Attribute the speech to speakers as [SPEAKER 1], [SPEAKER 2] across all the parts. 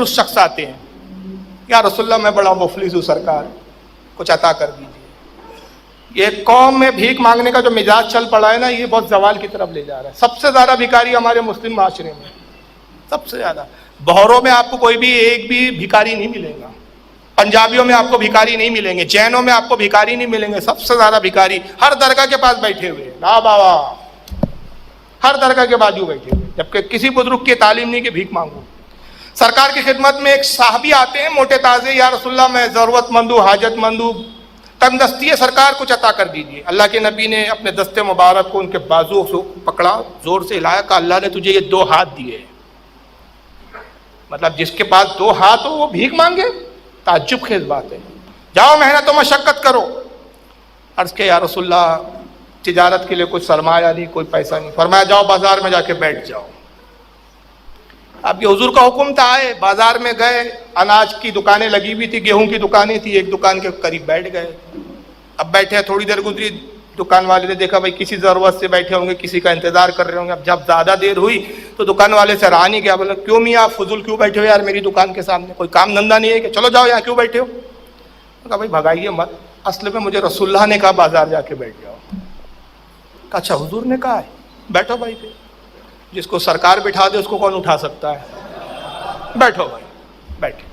[SPEAKER 1] اس شخص آتے ہیں, یا رسول اللہ میں بڑا مفلس ہوں سرکار, کچھ عطا کر دیجیے. یہ قوم میں بھیک مانگنے کا جو مزاج چل پڑا ہے نا, یہ بہت زوال کی طرف لے جا رہا ہے. سب سے زیادہ بھکاری ہمارے مسلم معاشرے میں, سب سے زیادہ. بہروں میں آپ کو کوئی بھی ایک بھی بھکاری نہیں ملے گا, پنجابیوں میں آپ کو بھکاری نہیں ملیں گے, جینوں میں آپ کو بھکاری نہیں ملیں گے. سب سے زیادہ بھکاری ہر درگاہ کے پاس بیٹھے ہوئے, لا بابا, ہر درگاہ کے بازو بیٹھے ہوئے, جبکہ کسی بزرگ کی تعلیم نہیں کہ بھیک مانگو. سرکار کی خدمت میں ایک صحابی آتے ہیں موٹے تازے, یا رسول اللہ میں ضرورت مند ہوں, حاجت مند ہوں, تنگ دستی ہے سرکار, کچھ عطا کر دیجیے. اللہ کے نبی نے اپنے دستے مبارک کو ان کے بازو سے پکڑا, زور سے ہلایا, کہا اللہ نے تجھے یہ 2 ہاتھ دیے. مطلب جس کے پاس 2 ہاتھ ہو وہ بھیک مانگے, تعجب خیز بات ہے. جاؤ محنت و مشقت کرو. عرض کہ یا رسول اللہ تجارت کے لیے کوئی سرمایہ نہیں, کوئی پیسہ نہیں. فرمایا جاؤ بازار میں جا کے بیٹھ جاؤ. اب یہ حضور کا حکم تھا, آئے بازار میں گئے, اناج کی دکانیں لگی ہوئی تھی, گیہوں کی دکانیں تھی, ایک دکان کے قریب بیٹھ گئے. اب بیٹھے, تھوڑی دیر گزری, دکان والے نے دیکھا بھائی کسی ضرورت سے بیٹھے ہوں گے, کسی کا انتظار کر رہے ہوں گے. اب جب زیادہ دیر ہوئی تو دکان والے سے رہا نہیں گیا, بولا کیوں میاں آپ فضول کیوں بیٹھے ہو یار میری دکان کے سامنے, کوئی کام دھندا نہیں ہے کہ چلو جاؤ یہاں کیوں بیٹھے ہو. کہا بھائی بھگائیے مت, اصل میں مجھے رسول اللہ نے کہا بازار جا کے بیٹھ جاؤ. کہا اچھا حضور نے کہا ہے, بیٹھو بھائی پہ, جس کو سرکار بٹھا دے اس کو کون اٹھا سکتا ہے. بیٹھو بھائی, بیٹھے.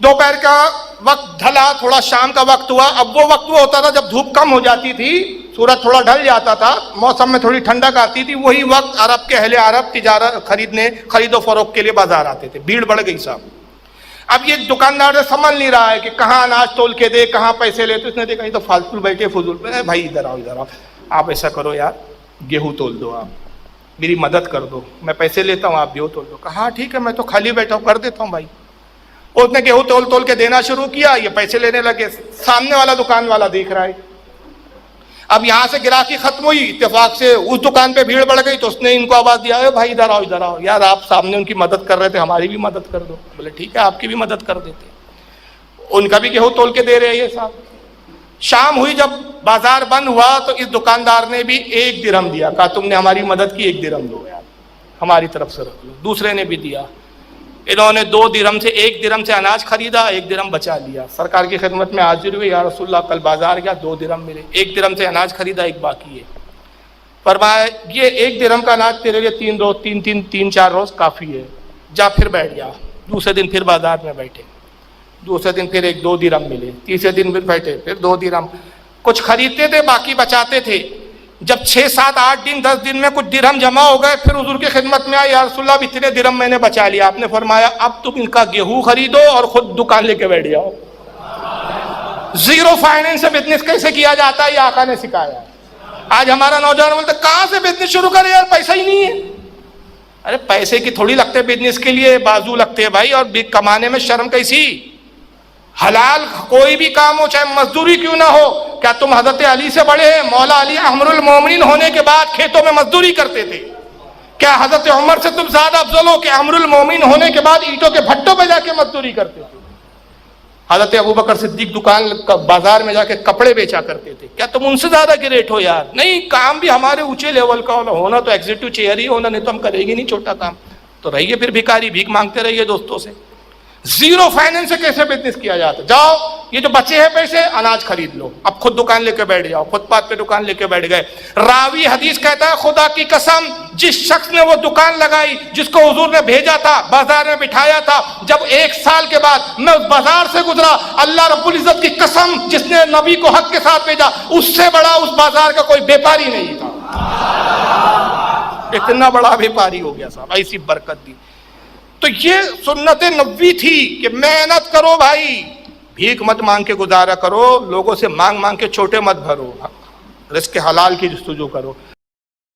[SPEAKER 1] دوپہر کا وقت ڈھلا, تھوڑا شام کا وقت ہوا. اب وہ وقت وہ ہوتا تھا جب دھوپ کم ہو جاتی تھی, سورج تھوڑا ڈھل جاتا تھا, موسم میں تھوڑی ٹھنڈک آتی تھی. وہی وقت عرب کے اہل عرب تجارت خرید و فروخت کے لیے بازار آتے تھے. بھیڑ بڑھ گئی صاحب. اب یہ دکاندار سے سمجھ نہیں رہا ہے کہ کہاں اناج تول کے دے, کہاں پیسے لے. تو اس نے دیکھا یہ تو فالتو بیٹھے فضول پہ. بھائی ادھر آؤ, ادھر آؤ, آپ ایسا کرو یار, گیہوں تول دو, آپ میری مدد کر دو, میں پیسے لیتا ہوں, آپ گیہوں تول دو. کہا ہاں ٹھیک ہے, میں تو خالی بیٹھا ہوں, کر دیتا ہوں بھائی. اس نے گیہوں تول کے دینا شروع کیا, یہ پیسے لینے لگے. سامنے والا دکان والا دیکھ رہا ہے. اب یہاں سے گراہکی ختم ہوئی, اتفاق سے اس دکان پہ بھیڑ بڑھ گئی, تو اس نے ان کو آواز دیا, اے بھائی ادھر آؤ, ادھر آؤ یار, آپ سامنے ان کی مدد کر رہے تھے, ہماری بھی مدد کر دو. بولے ٹھیک ہے, آپ کی بھی مدد کر دیتے. ان کا بھی گیہوں تول کے دے رہے یہ صاحب. شام ہوئی, جب بازار بند ہوا تو اس دکاندار نے بھی 1 درہم دیا. کہا تم نے ہماری مدد کی, 1 درہم دو یار, ہماری طرف سے رکھ لو. دوسرے نے بھی دیا. انہوں نے 2 درہم سے 1 درہم سے اناج خریدا, 1 درہم بچا لیا. سرکار کی خدمت میں حاضر ہوئے, یا رسول اللہ کل بازار گیا, 2 درہم ملے, 1 درہم سے اناج خریدا, 1 باقی ہے. فرمایا یہ 1 درہم کا اناج تیرے لیے 3-4 روز کافی ہے, جا پھر بیٹھ جا. دوسرے دن پھر بازار میں بیٹھے, دوسرے دن پھر 1-2 درہم ملے, تیسرے دن پھر بیٹھے, پھر 2 درہم. کچھ خریدتے تھے, باقی بچاتے تھے. جب 6-7-8 دن 10 دن میں کچھ درہم جمع ہو گئے, پھر حضور کی خدمت میں آئے, یا رسول اللہ اتنے درہم میں نے بچا لیا. آپ نے فرمایا اب تم ان کا گیہوں خریدو اور خود دکان لے کے بیٹھ جاؤ. زیرو فائنینس سے بزنس کیسے کیا جاتا ہے یہ آقا نے سکھایا. آج ہمارا نوجوان بولتا کہاں سے بزنس شروع کرے یار, پیسہ ہی نہیں ہے. ارے پیسے کی تھوڑی لگتے بزنس کے لیے, بازو لگتے ہیں بھائی. اور کمانے میں شرم کیسی, حلال کوئی بھی کام ہو, چاہے مزدوری کیوں نہ ہو. کیا تم حضرت علی سے بڑے ہیں؟ مولا علی امیر المومنین ہونے کے بعد کھیتوں میں مزدوری کرتے تھے. کیا حضرت عمر سے تم زیادہ افضل ہو کہ امیر المومنین ہونے کے بعد اینٹوں کے بھٹوں پہ جا کے مزدوری کرتے تھے؟ حضرت ابوبکر صدیق دکان بازار میں جا کے کپڑے بیچا کرتے تھے. کیا تم ان سے زیادہ گریٹ ہو یار؟ نہیں, کام بھی ہمارے اونچے لیول کا ہونا تو ایگزیکٹو چیئر ہی ہونا, نہیں تو ہم کریں گے نہیں چھوٹا کام. تو رہیے پھر بھکاری, بھیک مانگتے رہیے دوستوں سے. زیرو فائنینس سے کیسے بزنس کیا جاتا ہے؟ جاؤ یہ جو بچے ہیں پیسے, اناج خرید لو, اب خود دکان لے کے بیٹھ جاؤ. فٹ پاتھ پہ دکان لے کے بیٹھ گئے. راوی حدیث کہتا ہے خدا کی قسم جس شخص نے وہ دکان لگائی, جس کو حضور نے بھیجا تھا, بازار میں بٹھایا تھا, جب 1 سال کے بعد میں اس بازار سے گزرا, اللہ رب العزت کی قسم جس نے نبی کو حق کے ساتھ بھیجا, اس سے بڑا اس بازار کا کوئی بیپاری نہیں تھا. اتنا بڑا بیپاری ہو گیا صاحب, ایسی برکت دی. تو یہ سنت نبوی تھی کہ محنت کرو بھائی, بھیک مت مانگ کے گزارا کرو, لوگوں سے مانگ کے چھوٹے مت بھرو, رزق حلال کی جستجو کرو.